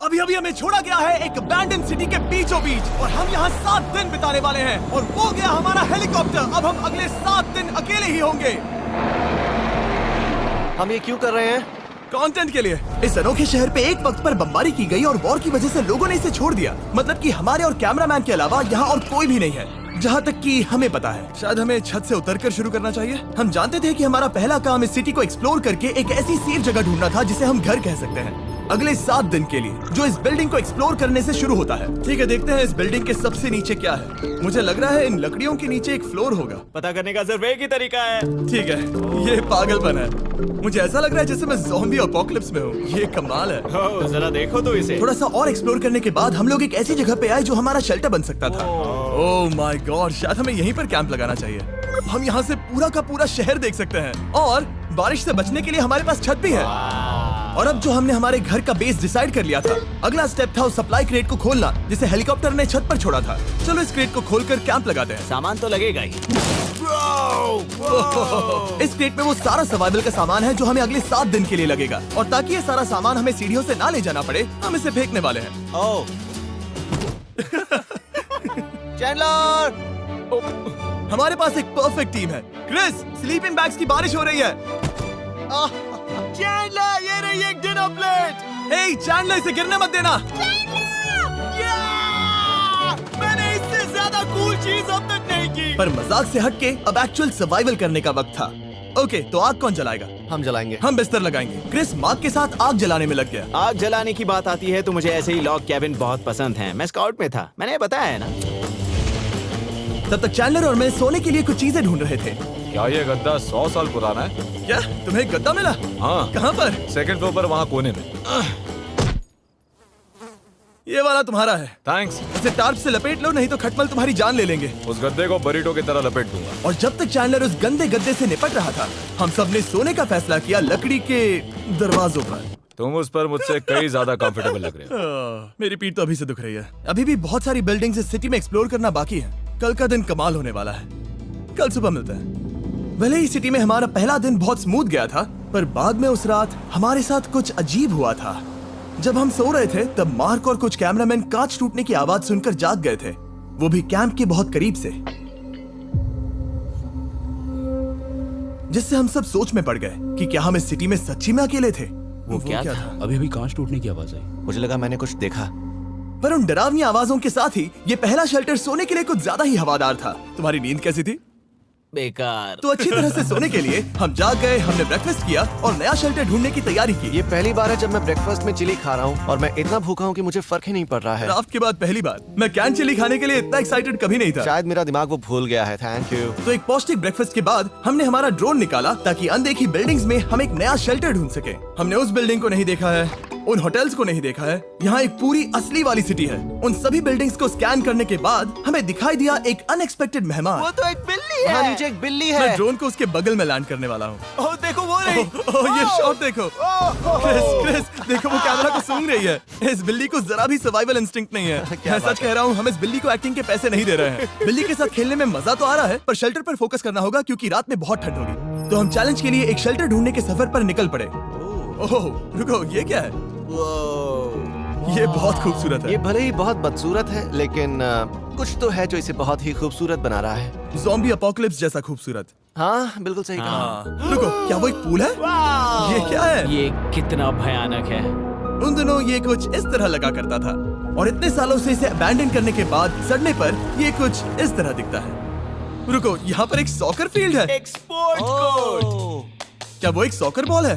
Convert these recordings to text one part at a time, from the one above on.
अभी अभी हमें छोड़ा गया है एक अबैंडन सिटी के बीचों बीच और हम यहाँ 7 दिन बिताने वाले हैं और वो गया हमारा हेलीकॉप्टर। अब हम अगले 7 दिन अकेले ही होंगे। हम ये क्यों कर रहे हैं? कंटेंट के लिए। इस अनोखे शहर पे एक वक्त पर बमबारी की गई और वॉर की वजह से लोगों ने इसे छोड़ दिया। मतलब कि हमारे और कैमरामैन के अलावा यहाँ और कोई भी नहीं है, जहाँ तक कि हमें पता है। शायद हमें छत से उतरकर शुरू करना चाहिए। हम जानते थे कि हमारा पहला काम इस सिटी को एक्सप्लोर करके एक ऐसी सेफ जगह ढूंढना था जिसे हम घर कह सकते हैं, अगले 7 दिन के लिए, जो इस बिल्डिंग को एक्सप्लोर करने से शुरू होता है। ठीक है, देखते हैं इस बिल्डिंग के सबसे नीचे क्या है। मुझे लग रहा है इन लकड़ियों के नीचे एक फ्लोर होगा। पता करने का सिर्फ एक ही तरीका है। ठीक है, ये पागलपन है। मुझे ऐसा लग रहा है जैसे मैं ज़ॉम्बी अपोकलिप्स में हूँ। ये कमाल है। ओह, जरा देखो तो इसे। थोड़ा सा और एक्सप्लोर करने के बाद हम लोग एक ऐसी जगह पे आए जो हमारा शेल्टर बन सकता था। ओह माय गॉड, शायद हमें यहीं पर कैंप लगाना चाहिए। हम यहाँ से पूरा का पूरा शहर देख सकते हैं और बारिश से बचने के लिए हमारे पास छत भी है। और अब जो हमने हमारे घर का बेस डिसाइड कर लिया था, अगला स्टेप था उस सप्लाई क्रेट को खोलना जिसे हेलीकॉप्टर ने छत पर छोड़ा था। चलो इस क्रेट को खोलकर कैंप लगाते हैं। सामान तो लगेगा ही। इस क्रेट में वो सारा सर्वाइवल का सामान है जो हमें अगले 7 दिन के लिए लगेगा। और ताकि ये सारा सामान हमें सीढ़ियों से ना ले जाना पड़े, हम इसे फेंकने वाले हैं। ओह, चैंडलर! हमारे पास एक परफेक्ट टीम है। क्रिस, स्लीपिंग बैग्स की बारिश हो रही है। चैंडलर, ये रही एक डिनर प्लेट। हे चैंडलर, इसे गिरने मत देना। मैंने इससे ज्यादा कूल चीज अब तक नहीं की। पर मजाक से हटके अब एक्चुअल सर्वाइवल करने का वक्त था। ओके, तो आग कौन जलाएगा? हम जलाएंगे। हम बिस्तर लगाएंगे। क्रिस मार्क के साथ आग जलाने में लग गया। आग जलाने की बात आती है तो मुझे ऐसे ही लॉग कैबिन बहुत पसंद है। मैं स्काउट में था, मैंने बताया है ना। तब तक चैंडलर और मैं सोने के लिए कुछ चीजें ढूंढ रहे थे। क्या ये गद्दा 100 साल पुराना है? क्या तुम्हें एक गद्दा मिला? हाँ, कहाँ पर? सेकंड फ्लोर पर, वहाँ कोने में। ये वाला तुम्हारा है। थैंक्स। इसे टार्प से लपेट लो, नहीं तो खटमल तुम्हारी जान ले लेंगे। उस गद्दे को बरीटो की तरह लपेट दूंगा। और जब तक चैंडलर उस गंदे गद्दे से निपट रहा था, हम सब ने सोने का फैसला किया लकड़ी के दरवाजों पर। तुम उस पर मुझसे कई ज्यादा कंफर्टेबल लग रहे हो। मेरी पीठ तो अभी से दुख रही है। अभी भी बहुत सारी बिल्डिंग्स इस सिटी में एक्सप्लोर करना बाकी है। कल का दिन कमाल होने वाला है। कल सुबह मिलते हैं। भले ही सिटी में हमारा पहला दिन बहुत स्मूथ गया था, पर बाद में उस रात हमारे साथ कुछ अजीब हुआ था। जब हम सो रहे थे तब मार्क और कुछ कैमरामैन कांच टूटने की आवाज सुनकर जाग गए थे, वो भी कैंप के बहुत करीब से, जिससे हम सब सोच में पड़ गए कि क्या हम इस सिटी में सच्ची में अकेले थे। वो क्या था? अभी अभी कांच टूटने की आवाज आई। मुझे लगा मैंने कुछ देखा। पर उन डरावनी आवाजों के साथ ही ये पहला शेल्टर सोने के लिए कुछ ज्यादा ही हवादार था। तुम्हारी नींद कैसी थी? बेकार। तो अच्छी तरह से सोने के लिए हम जाग गए। हमने ब्रेकफास्ट किया और नया शेल्टर ढूंढने की तैयारी की। ये पहली बार है जब मैं ब्रेकफास्ट में चिली खा रहा हूँ और मैं इतना भूखा हूँ कि मुझे फर्क ही नहीं पड़ रहा है। ड्राफ्ट के बाद पहली बार मैं कैन चिली खाने के लिए इतना एक्साइटेड कभी नहीं था। शायद मेरा दिमाग वो भूल गया है। Thank you. तो एक पौष्टिक ब्रेकफास्ट के बाद हमने हमारा ड्रोन निकाला ताकि अनदेखी बिल्डिंग्स में हम एक नया शेल्टर ढूंढ सके। हमने उस बिल्डिंग को नहीं देखा है, उन होटल्स को नहीं देखा है। यहाँ एक पूरी असली वाली सिटी है। उन सभी बिल्डिंग्स को स्कैन करने के बाद हमें दिखाई दिया एक अनएक्सपेक्टेड मेहमान। वो तो एक बिल्ली वहाँ है। नीचे एक बिल्ली मैं है। ड्रोन को उसके बगल में लैंड करने वाला हूँ। ओह, देखो वो रही। ये शॉट देखो। क्रिस, देखो वो कैमरा को सूंघ रही है। इस बिल्ली को जरा भी सर्वाइवल इंस्टिंक्ट नहीं है। क्या मैं बात सच कह रहा हूँ, हम इस बिल्ली को एक्टिंग के पैसे नहीं दे रहे हैं। बिल्ली के साथ खेलने में मजा तो आ रहा है, पर शेल्टर पर फोकस करना होगा क्योंकि रात में बहुत ठंड होगी। तो हम चैलेंज के लिए एक शेल्टर ढूंढने के सफर पर निकल पड़े। ओह रुको, ये क्या है? ये बहुत खूबसूरत है। ये भले ही बहुत बदसूरत है, लेकिन कुछ तो है जो इसे बहुत ही खूबसूरत बना रहा है। ज़ॉम्बी अपोकलिप्स जैसा खूबसूरत। हाँ, बिल्कुल सही कहा। हाँ। रुको, क्या वो एक पूल है? ये क्या है? ये कितना भयानक है। उन दिनों ये कुछ इस तरह लगा करता था और इतने सालों से इसे अबैंडन करने के बाद सड़ने पर ये कुछ इस तरह दिखता है। रुको, यहाँ पर एक सॉकर फील्ड है। एक स्पोर्ट्स कोर्ट। क्या वो एक सॉकर बॉल है?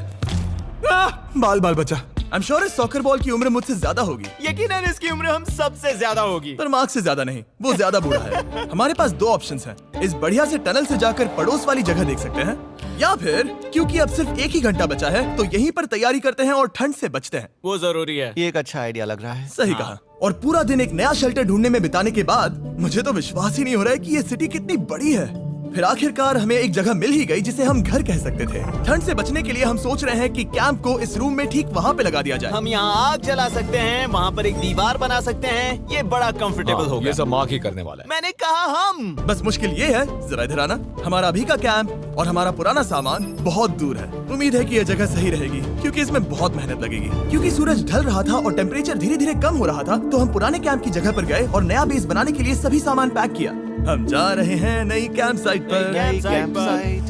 बाल बाल बचा। आई एम श्योर इस सॉकर बॉल की उम्र मुझसे ज्यादा होगी। यकीनन इसकी उम्र हम सबसे ज्यादा होगी। पर मार्क से ज्यादा नहीं, वो ज्यादा बूढ़ा है। हमारे पास 2 ऑप्शंस हैं। इस बढ़िया से टनल से जाकर पड़ोस वाली जगह देख सकते हैं, या फिर क्योंकि अब सिर्फ 1 ही घंटा बचा है तो यहीं पर तैयारी करते हैं और ठंड से बचते हैं। वो जरूरी है। ये एक अच्छा आइडिया लग रहा है। सही कहा। और पूरा दिन एक नया शेल्टर ढूंढने में बिताने के बाद मुझे तो विश्वास ही नहीं हो रहा है कि ये सिटी कितनी बड़ी है। फिर आखिरकार हमें एक जगह मिल ही गई जिसे हम घर कह सकते थे। ठंड से बचने के लिए हम सोच रहे हैं कि कैंप को इस रूम में ठीक वहाँ पे लगा दिया जाए। हम यहाँ आग जला सकते हैं, वहाँ पर एक दीवार बना सकते हैं। ये बड़ा कंफर्टेबल होगा। ये सब मार्क ही करने वाला है। मैंने कहा हम। बस मुश्किल ये है, जरा इधर आना, हमारा अभी का कैंप और हमारा पुराना सामान बहुत दूर है। उम्मीद है कि यह जगह सही रहेगी क्योंकि इसमें बहुत मेहनत लगेगी। क्योंकि सूरज ढल रहा था और टेम्परेचर धीरे धीरे कम हो रहा था, तो हम पुराने कैंप की जगह पर गए और नया बेस बनाने के लिए सभी सामान पैक किया। हम जा रहे हैं नई कैंप साइट पर।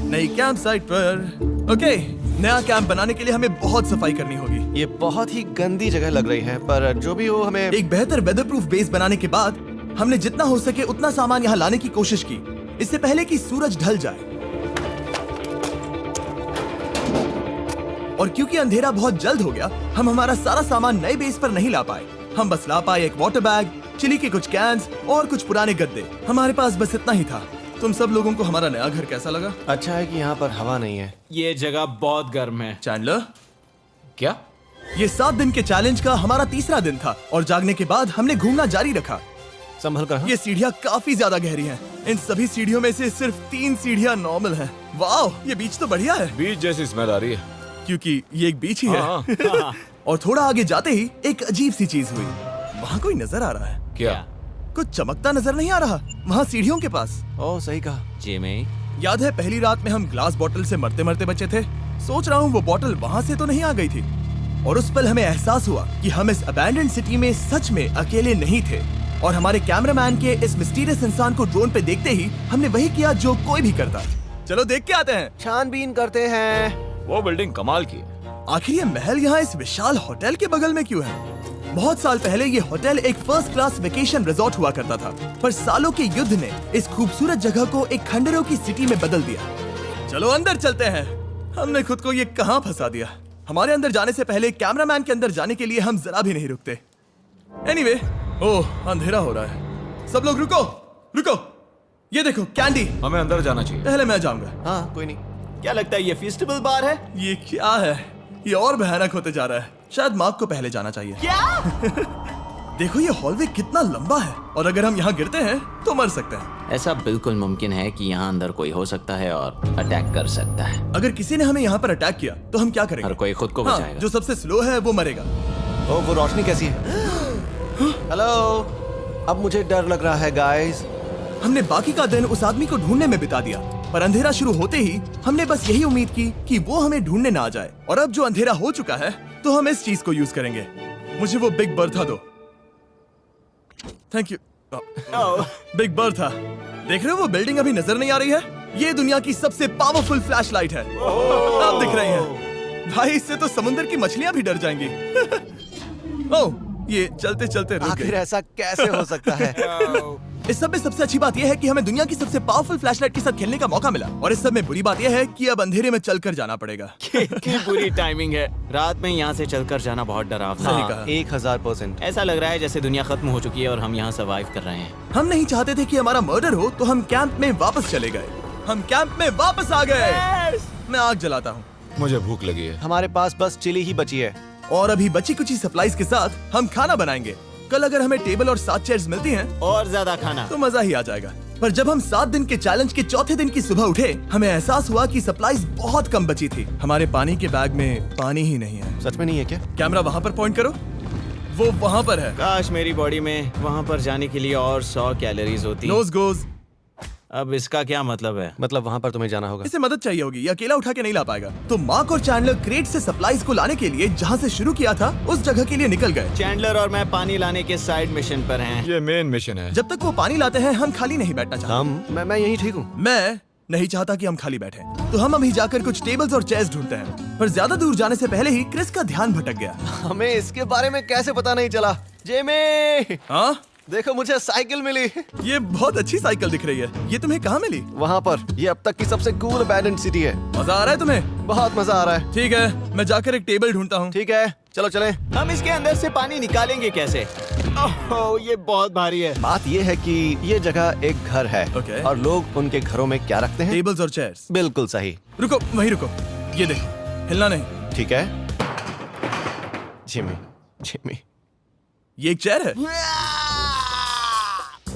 नई कैंप साइट पर। ओके, नया कैंप बनाने के लिए हमें बहुत सफाई करनी होगी। ये बहुत ही गंदी जगह लग रही है, पर जो भी हो हमें एक बेहतर वेदर प्रूफ बेस बनाने के बाद हमने जितना हो सके उतना सामान यहाँ लाने की कोशिश की, इससे पहले कि सूरज ढल जाए। और क्योंकि अंधेरा बहुत जल्द हो गया, हम हमारा सारा सामान नए बेस पर नहीं ला पाए। हम बस ला पाए एक वाटर बैग, चिली के कुछ कैंस और कुछ पुराने गद्दे। हमारे पास बस इतना ही था। तुम सब लोगों को हमारा नया घर कैसा लगा? अच्छा है कि यहाँ पर हवा नहीं है। ये जगह बहुत गर्म है। चैंडलर, क्या? ये 7 दिन के चैलेंज का हमारा तीसरा दिन था और जागने के बाद हमने घूमना जारी रखा। संभल कर। हाँ? ये सीढ़ियाँ काफी ज्यादा गहरी हैं। इन सभी सीढ़ियों में से सिर्फ 3 सीढ़ियाँ नॉर्मल हैं। वाह, ये बीच तो बढ़िया है बीच जैसी स्मेल आ रही है। क्योंकि ये एक बीच ही है। हाँ। और थोड़ा आगे जाते ही एक अजीब सी चीज हुई। वहाँ कोई नजर आ रहा है। क्या? कुछ चमकता नजर नहीं आ रहा वहाँ सीढ़ियों के पास। ओह, सही कहा। जिमी, याद है पहली रात में हम ग्लास बॉटल से मरते मरते बचे थे? सोच रहा हूँ वो बॉटल वहाँ से तो नहीं आ गई थी। और उस पल हमें एहसास हुआ कि हम इस अबैंडन्ड सिटी में सच में अकेले नहीं थे। और हमारे कैमरामैन के इस मिस्टीरियस इंसान को ड्रोन पे देखते ही हमने वही किया जो कोई भी करता। चलो देख के आते हैं। छानबीन करते हैं। वो बिल्डिंग कमाल की है। आखिर ये महल यहाँ इस विशाल होटल के बगल में क्यों है? बहुत साल पहले ये होटल एक फर्स्ट क्लास वेकेशन रिजॉर्ट हुआ करता था, पर सालों के युद्ध ने इस खूबसूरत जगह को एक खंडरों की सिटी में बदल दिया। चलो अंदर चलते हैं। हमने खुद को ये कहाँ फंसा दिया। हमारे अंदर जाने से पहले कैमरामैन के अंदर जाने के लिए हम जरा भी नहीं रुकते। एनीवे, ओह अंधेरा हो रहा है। सब लोग रुको, रुको। ये देखो कैंडी। हमें अंदर जाना चाहिए। पहले मैं जाऊंगा। हाँ, कोई नहीं। क्या लगता है ये फेस्टिवल बार है? ये क्या है? ये और भयानक होते जा रहा है। शायद मार्क को पहले जाना चाहिए। क्या? देखो ये हॉलवे कितना लंबा है और अगर हम यहाँ गिरते हैं तो मर सकते हैं। ऐसा बिल्कुल मुमकिन है कि यहाँ अंदर कोई हो सकता है और अटैक कर सकता है। अगर किसी ने हमें यहाँ पर अटैक किया तो हम क्या करेंगे? हर कोई खुद को हाँ, बचाएगा। जो सबसे स्लो है वो मरेगा। ओह, वो रोशनी कैसी है? हेलो, अब मुझे डर लग रहा है गाइस। हमने बाकी का दिन उस आदमी को ढूंढने में बिता दिया, पर अंधेरा शुरू होते ही हमने बस यही उम्मीद की कि वो हमें ढूंढने ना आ जाए। और अब जो अंधेरा हो चुका है तो हम इस चीज को यूज करेंगे। मुझे वो बिग बर्था दो। Thank you. Big Bertha. देख रहे हो वो बिल्डिंग अभी नजर नहीं आ रही है? ये दुनिया की सबसे पावरफुल फ्लैशलाइट है। आप दिख रही हैं। भाई इससे तो समुद्र की मछलियां भी डर जाएंगी। ओह, ये चलते चलते रुक आखिर गई। ऐसा कैसे हो सकता है? इस सब में सबसे अच्छी बात यह है कि हमें दुनिया की सबसे पावरफुल फ्लैशलाइट के साथ खेलने का मौका मिला। और इस सब में बुरी बात यह है कि अब अंधेरे में चलकर जाना पड़ेगा। कितनी बुरी टाइमिंग है। रात में यहाँ से चलकर जाना बहुत डरावना सही है। कहा। 1000%। ऐसा लग रहा है जैसे दुनिया खत्म हो चुकी है और हम यहाँ सर्वाइव कर रहे हैं। हम नहीं चाहते थे कि हमारा मर्डर हो, तो हम कैंप में वापस चले गए। हम कैंप में वापस आ गए। मैं आग जलाता हूँ। मुझे भूख लगी है। हमारे पास बस चिली ही बची है। और अभी बची कुची सप्लाईज के साथ हम खाना बनाएंगे। कल अगर हमें टेबल और 7 चेयर्स मिलती हैं और ज्यादा खाना तो मजा ही आ जाएगा। पर जब हम 7 दिन के चैलेंज के चौथे दिन की सुबह उठे, हमें एहसास हुआ कि सप्लाईज बहुत कम बची थी। हमारे पानी के बैग में पानी ही नहीं है। सच में नहीं है क्या? कैमरा वहाँ पर पॉइंट करो। वो वहाँ पर है। काश मेरी बॉडी में वहाँ पर जाने के लिए और 100 कैलोरीज होती। नोज गोज। अब इसका क्या मतलब है? मतलब वहाँ पर तुम्हें जाना होगा। इसे मदद चाहिए होगी, ये अकेला उठा के नहीं ला पाएगा। तो मार्क और चैंडलर क्रेट से सप्लाईज को लाने के लिए जहाँ से शुरू किया था उस जगह के लिए निकल गए। चैंडलर और मैं पानी लाने के साइड मिशन पर हैं। ये मेन मिशन है। जब तक वो पानी लाते हैं हम खाली नहीं बैठना चाहते। मैं यही ठीक हूँ। मैं नहीं चाहता कि हम खाली बैठे, तो हम अभी जाकर कुछ टेबल्स और चेयर्स ढूंढते हैं। पर ज्यादा दूर जाने से पहले ही क्रिस का ध्यान भटक गया। हमें इसके बारे में कैसे पता नहीं चला? जेमी, हाँ, देखो मुझे साइकिल मिली। ये बहुत अच्छी साइकिल दिख रही है। ये तुम्हें कहाँ मिली? वहाँ पर। ये अब तक की सबसे कूल अबैंडन्ड सिटी है। मजा आ रहा है तुम्हें? बहुत मजा आ रहा है। ठीक है, मैं जाकर एक टेबल ढूंढता हूँ। ठीक है, चलो चलें। हम इसके अंदर से पानी निकालेंगे कैसे? ओह, ये बहुत भारी है। बात ये है कि ये जगह एक घर है। Okay. और लोग उनके घरों में क्या रखते हैं? टेबल्स और चेयर्स। बिल्कुल सही। रुको, वहीं रुको। ये देखो, हिलना नहीं। ठीक है। Jimmy, Jimmy. ये एक चेयर है।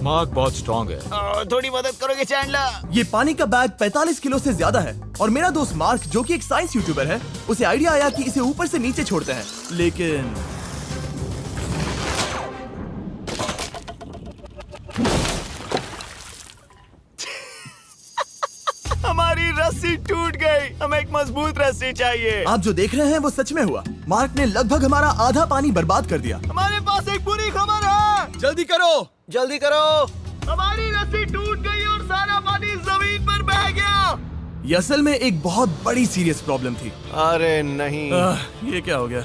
मार्क बहुत स्ट्रांग है। थोड़ी मदद करोगे चैंडलर? ये पानी का बैग 45 किलो से ज्यादा है और मेरा दोस्त मार्क जो कि एक साइंस यूट्यूबर है, उसे आइडिया आया कि इसे ऊपर से नीचे छोड़ते हैं, लेकिन हमारी रस्सी टूट गई। हमें एक मजबूत रस्सी चाहिए। आप जो देख रहे हैं वो सच में हुआ। मार्क ने लगभग हमारा आधा पानी बर्बाद कर दिया। हमारे पास एक बुरी खबर है। जल्दी करो। जल्दी करो। हमारी रस्सी टूट गई और सारा पानी जमीन पर बह गया। ये असल में एक बहुत बड़ी सीरियस प्रॉब्लम थी। अरे नहीं। ये क्या हो गया?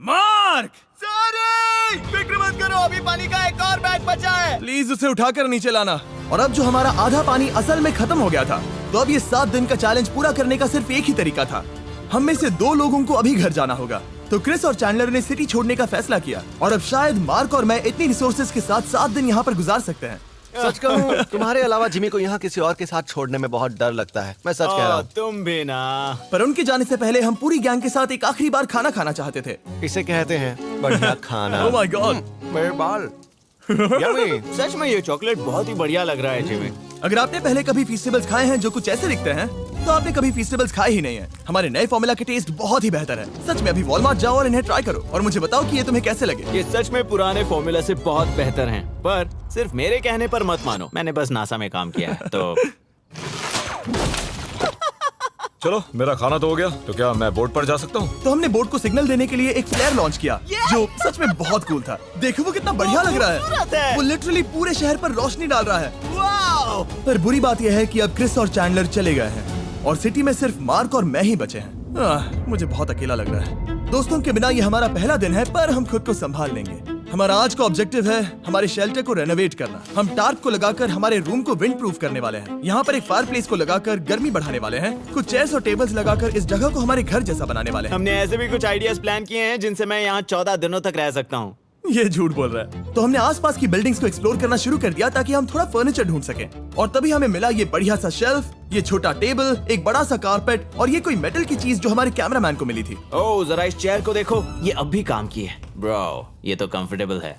मार्क, सॉरी, फिक्र मत करो, अभी पानी का एक और बैग बचा है। प्लीज उसे उठाकर नीचे लाना। और अब जो हमारा आधा पानी असल में खत्म हो गया था, तो अब ये 7 दिन का चैलेंज पूरा करने का सिर्फ एक ही तरीका था। हम में से 2 लोगों को अभी घर जाना होगा। तो क्रिस और चैंडलर ने सिटी छोड़ने का फैसला किया और अब शायद मार्क और मैं इतनी रिसोर्सेज के साथ 7 दिन यहाँ पर गुजार सकते हैं। सच कहूँ, तुम्हारे अलावा जिमी को यहाँ किसी और के साथ छोड़ने में बहुत डर लगता है। मैं सच कह रहा हूँ। तुम भी ना। पर उनके जाने से पहले हम पूरी गैंग के साथ एक आखिरी बार खाना खाना चाहते थे। इसे कहते हैं बढ़िया खाना। ओह माय गॉड, मेरे बाल। यम्मी। सच में ये चॉकलेट बहुत ही बढ़िया लग रहा है जिमी। अगर आपने पहले कभी फीस्टेबल्स खाए हैं जो कुछ ऐसे दिखते हैं, तो आपने कभी फीस्टेबल्स खाए ही नहीं है। हमारे नए फॉर्मूला के टेस्ट बहुत ही बेहतर है। सच में अभी वॉलमार्ट जाओ और इन्हें ट्राई करो और मुझे बताओ कि ये तुम्हें कैसे लगे। ये सच में पुराने फॉर्मूला से बहुत बेहतर हैं, पर सिर्फ मेरे कहने पर मत मानो। मैंने बस नासा में काम किया है तो। चलो मेरा खाना तो हो गया, तो क्या मैं बोट पर जा सकता हूँ? तो हमने बोट को सिग्नल देने के लिए एक फ्लेयर लॉन्च किया, जो सच में बहुत कूल था। देखो वो कितना बढ़िया लग रहा खूबसूरत है। है। वो लिटरली पूरे शहर पर रोशनी डाल रहा है। वाओ! पर बुरी बात यह है कि अब क्रिस और चैंडलर चले गए हैं और सिटी में सिर्फ मार्क और मैं ही बचे हैं। मुझे बहुत अकेला लग रहा है। दोस्तों के बिना ये हमारा पहला दिन है, पर हम खुद को संभाल लेंगे। हमारा आज का ऑब्जेक्टिव है हमारे शेल्टर को रेनोवेट करना। हम टार्प को लगाकर हमारे रूम को विंड प्रूफ करने वाले हैं। यहाँ पर एक फायर प्लेस को लगाकर गर्मी बढ़ाने वाले हैं। कुछ चेयर्स और टेबल्स लगाकर इस जगह को हमारे घर जैसा बनाने वाले हैं। हमने ऐसे भी कुछ आइडियाज प्लान किए हैं जिनसे मैं यहाँ 14 दिनों तक रह सकता हूँ। ये झूठ बोल रहा है। तो हमने आसपास की बिल्डिंग्स को एक्सप्लोर करना शुरू कर दिया ताकि हम थोड़ा फर्नीचर ढूंढ सकें। और तभी हमें मिला ये बढ़िया सा शेल्फ, ये छोटा टेबल, एक बड़ा सा कारपेट और ये कोई मेटल की चीज जो हमारे कैमरामैन को मिली थी। ओह, जरा इस चेयर को देखो, ये अब भी काम की है। ब्रो, ये तो कंफर्टेबल है।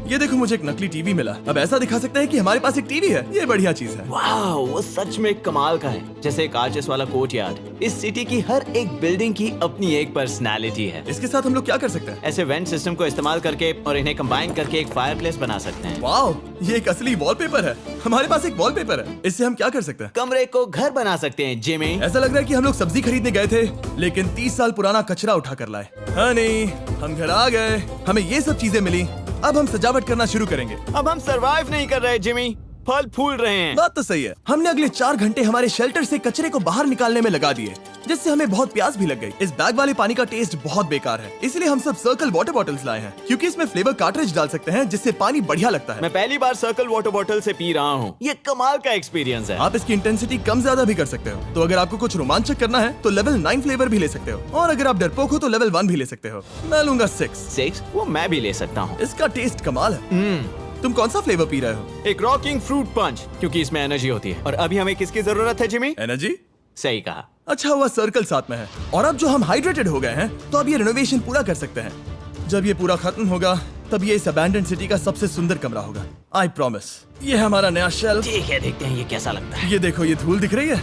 ये देखो, मुझे एक नकली टीवी मिला। अब ऐसा दिखा सकते हैं कि हमारे पास एक टीवी है। ये बढ़िया चीज है। वाओ, वो सच में कमाल का है। जैसे एक आर्चेस वाला कोर्टयार्ड। इस सिटी की हर एक बिल्डिंग की अपनी एक पर्सनालिटी है। इसके साथ हम लोग क्या कर सकते हैं? ऐसे वेंट सिस्टम को इस्तेमाल करके और इन्हें कंबाइन करके एक फायरप्लेस बना सकते हैं। वाओ, ये एक असली वॉलपेपर है। हमारे पास एक वॉलपेपर है। इससे हम क्या कर सकते हैं? कमरे को घर बना सकते हैं जिमी। ऐसा लग रहा है कि हम लोग सब्जी खरीदने गए थे, लेकिन 30 साल पुराना कचरा उठा कर लाए। हाँ नहीं, हम घर आ गए, हमें ये सब चीजें मिली। अब हम सजावट करना शुरू करेंगे। अब हम सरवाइव नहीं कर रहे जिमी, फल फूल रहे हैं। बात तो सही है। हमने अगले 4 घंटे हमारे शेल्टर से कचरे को बाहर निकालने में लगा दिए, जिससे हमें बहुत प्यास भी लग गई। इस बैग वाले पानी का टेस्ट बहुत बेकार है, इसलिए हम सब सर्कल वाटर बॉटल्स लाए हैं, क्योंकि इसमें फ्लेवर कार्ट्रिज डाल सकते हैं, जिससे पानी बढ़िया लगता है। मैं पहली बार सर्कल वाटर बॉटल से पी रहा हूँ। ये कमाल का एक्सपीरियंस है। आप इसकी इंटेंसिटी कम ज्यादा भी कर सकते हो। तो अगर आपको कुछ रोमांचक करना है तो लेवल 9 फ्लेवर भी ले सकते हो, और अगर आप डरपोक हो तो लेवल 1 भी ले सकते हो। मैं लूंगा 6। वो मैं भी ले सकता हूँ। इसका टेस्ट कमाल है। तुम कौन सा फ्लेवर पी रहे हो? एक रॉकिंग फ्रूट पंच, क्योंकि इसमें एनर्जी होती है। और अभी हमें किसकी जरूरत है जिमी? एनर्जी? सही कहा। अच्छा हुआ सर्कल साथ में है। और अब जो हम हाइड्रेटेड हो गए हैं, तो अब ये रिनोवेशन पूरा कर सकते हैं। जब ये पूरा खत्म होगा, तब ये इस अबैंडन सिटी का सबसे सुंदर कमरा होगा। I promise. ये है हमारा नया शेल्फ। ठीक है, देखते हैं ये कैसा लगता है। ये देखो, ये धूल दिख रही है।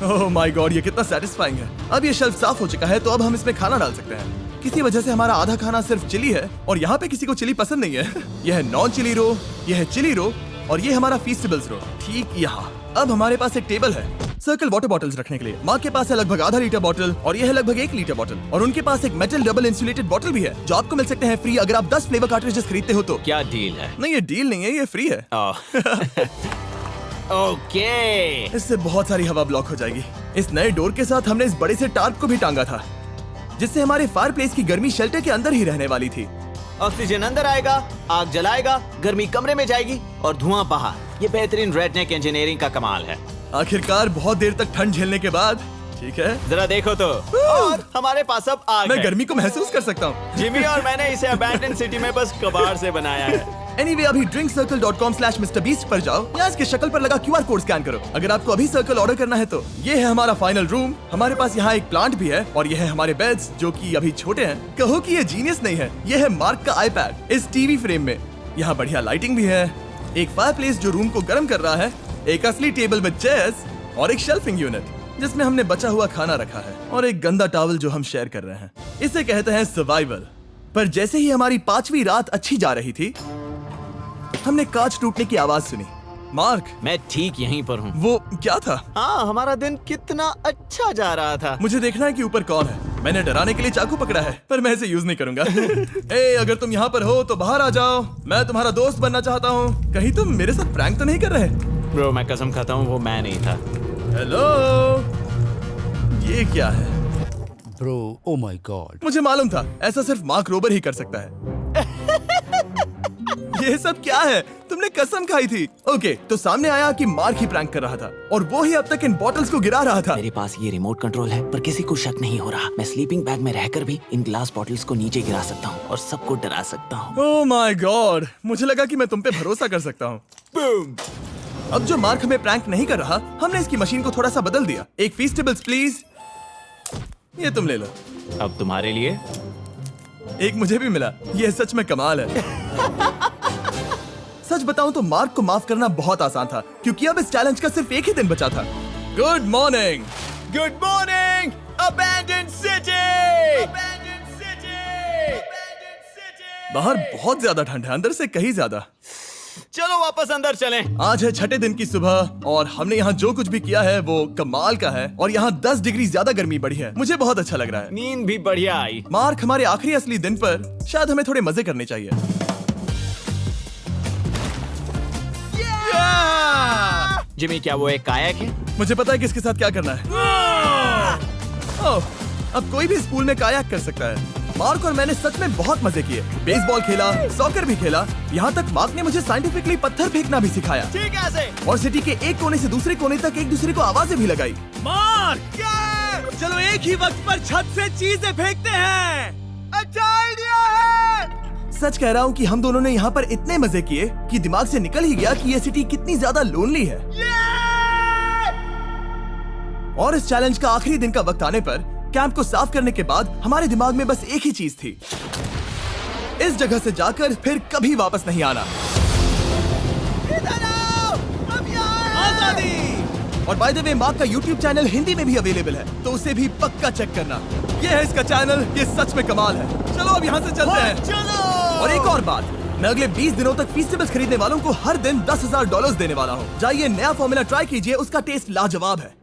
ओह माय गॉड, ये कितना सेटिस्फाइंग है। अब ये शेल्फ साफ हो चुका है, तो अब हम इसमें खाना डाल सकते हैं। किसी वजह से हमारा आधा खाना सिर्फ चिली है, और यहाँ पे किसी को चिली पसंद नहीं है। यह है नॉन चिली रो, यह है चिली रो, और ये हमारा फीस्टेबल्स रो ठीक यहाँ। अब हमारे पास एक टेबल है सर्कल वाटर बॉटल्स रखने के लिए। माँ के पास है लगभग आधा लीटर बॉटल, और यह है लगभग 1 लीटर बॉटल, और उनके पास एक मेटल डबल इंसुलेटेड बॉटल भी है, जो आपको मिल सकते हैं फ्री अगर आप 10 फ्लेवर कार्ट्रिजेस खरीदते हो तो। क्या डील है? नहीं, ये डील नहीं है, ये फ्री है। ओके। इससे बहुत सारी हवा ब्लॉक हो जाएगी। इस नए डोर के साथ हमने इस बड़े से टार्प को भी टांगा था, जिससे हमारे फायर प्लेस की गर्मी शेल्टर के अंदर ही रहने वाली थी। ऑक्सीजन अंदर आएगा, आग जलाएगा, गर्मी कमरे में जाएगी और धुआं बाहर। ये बेहतरीन रेडनेक इंजीनियरिंग का कमाल है। आखिरकार बहुत देर तक ठंड झेलने के बाद, ठीक है, जरा देखो तो। और हमारे पास अब आग मैं है। गर्मी को महसूस कर सकता हूँ। जिमी और मैंने इसे अबैंडन सिटी में बस कबाड़ से बनाया है। Anyway, अभी drinkcircle.com/MrBeast पर जाओ या इसके शक्ल पर लगा QR कोड स्कैन करो। अगर आपको अभी सर्कल ऑर्डर करना है तो ये है हमारा फाइनल रूम। हमारे पास यहाँ एक प्लांट भी है, और ये है हमारे बेड्स जो कि अभी छोटे हैं। कहो कि ये जीनियस नहीं है, ये है मार्क का iPad इस टीवी फ्रेम में। यहाँ बढ़िया लाइटिंग भी है, एक फायरप्लेस जो रूम को गर्म कर रहा है, एक असली टेबल विद चेयर्स और एक शेल्फिंग यूनिट जिसमें हमने बचा हुआ खाना रखा है और एक गंदा टॉवल जो हम शेयर कर रहे हैं। इसे कहते हैं सर्वाइवल। पर जैसे ही हमारी 5वीं रात अच्छी जा रही थी, हमने कांच टूटने की आवाज सुनी। मार्क, मैं ठीक यहीं पर हूँ। वो क्या था? हाँ, हमारा दिन कितना अच्छा जा रहा था। मुझे देखना है कि ऊपर कौन है। मैंने डराने के लिए चाकू पकड़ा है, पर मैं इसे यूज नहीं करूंगा। ए, अगर तुम यहाँ पर हो तो बाहर आ जाओ। मैं तुम्हारा दोस्त बनना चाहता हूँ। कहीं तुम मेरे साथ प्रैंक तो नहीं कर रहे? ब्रो, मैं कसम खाता हूँ वो मैं नहीं था। हेलो, ये क्या है? Bro, oh my God. मुझे मालूम था ऐसा सिर्फ मार्क रोबर ही कर सकता है। ये सब क्या है? तुमने कसम खाई थी। ओके, तो सामने आया कि मार्क ही प्रैंक कर रहा था और वो ही अब तक इन बॉटल्स को गिरा रहा था। मेरे पास ये रिमोट कंट्रोल है, पर किसी को शक नहीं हो रहा। मैं स्लीपिंग बैग में रहकर भी इन ग्लास बॉटल्स को नीचे गिरा सकता हूँ और सबको डरा सकता हूँ। ओह माय गॉड, मुझे लगा कि मैं तुम पे भरोसा कर सकता हूँ। अब जो मार्क हमें प्रैंक नहीं कर रहा, हमने इसकी मशीन को थोड़ा सा बदल दिया। एक फीस्टेबल्स प्लीज। ये तुम ले लो। अब तुम्हारे लिए एक मुझे भी मिला। ये सच में कमाल है। सच बताऊं तो मार्क को माफ करना बहुत आसान था, क्योंकि अब इस चैलेंज का सिर्फ एक ही दिन बचा था। Good morning. Good morning abandoned city. बाहर बहुत ज्यादा ठंड है, अंदर से कहीं ज्यादा। चलो वापस अंदर चलें। आज है 6ठे दिन की सुबह और हमने यहाँ जो कुछ भी किया है वो कमाल का है और यहाँ 10 डिग्री ज्यादा गर्मी बढ़ी है। मुझे बहुत अच्छा लग रहा है। नींद भी बढ़िया आई। मार्क, हमारे आखिरी असली दिन पर शायद हमें थोड़े मजे करने चाहिए। जिमी, क्या वो एक कायाक है? मुझे पता है किसके साथ क्या करना है। ओह, अब कोई भी इस पूल में कायाक कर सकता है। मार्क और मैंने सच में बहुत मजे किए। बेसबॉल खेला, सॉकर भी खेला। यहाँ तक मार्क ने मुझे साइंटिफिकली पत्थर फेंकना भी सिखाया। ठीक है। और सिटी के एक कोने से दूसरे कोने तक एक दूसरे को आवाजें भी लगाई। मार्क, चलो एक ही वक्त पर छत से चीजें फेंकते हैं। अच्छा आइडिया है। सच कह रहा हूँ कि हम दोनों ने यहाँ पर इतने मजे किए कि दिमाग से निकल ही गया कि ये सिटी कितनी ज्यादा लोनली है। और इस चैलेंज का आखिरी दिन का वक्त आने पर कैंप को साफ करने के बाद हमारे दिमाग में बस एक ही चीज थी, इस जगह से जाकर फिर कभी वापस नहीं आना। आजादी। और बाय द वे, मार्क का YouTube चैनल हिंदी में भी अवेलेबल है, तो उसे भी पक्का चेक करना। ये है इसका चैनल, ये सच में कमाल है। चलो अब यहाँ से चलते हैं। चलो। और एक और बात, मैं अगले 20 दिनों तक फीस्टेबल्स खरीदने वालों को हर दिन $10,000 देने वाला हूँ। जाइए, नया फॉर्मूला ट्राई कीजिए, उसका टेस्ट लाजवाब है।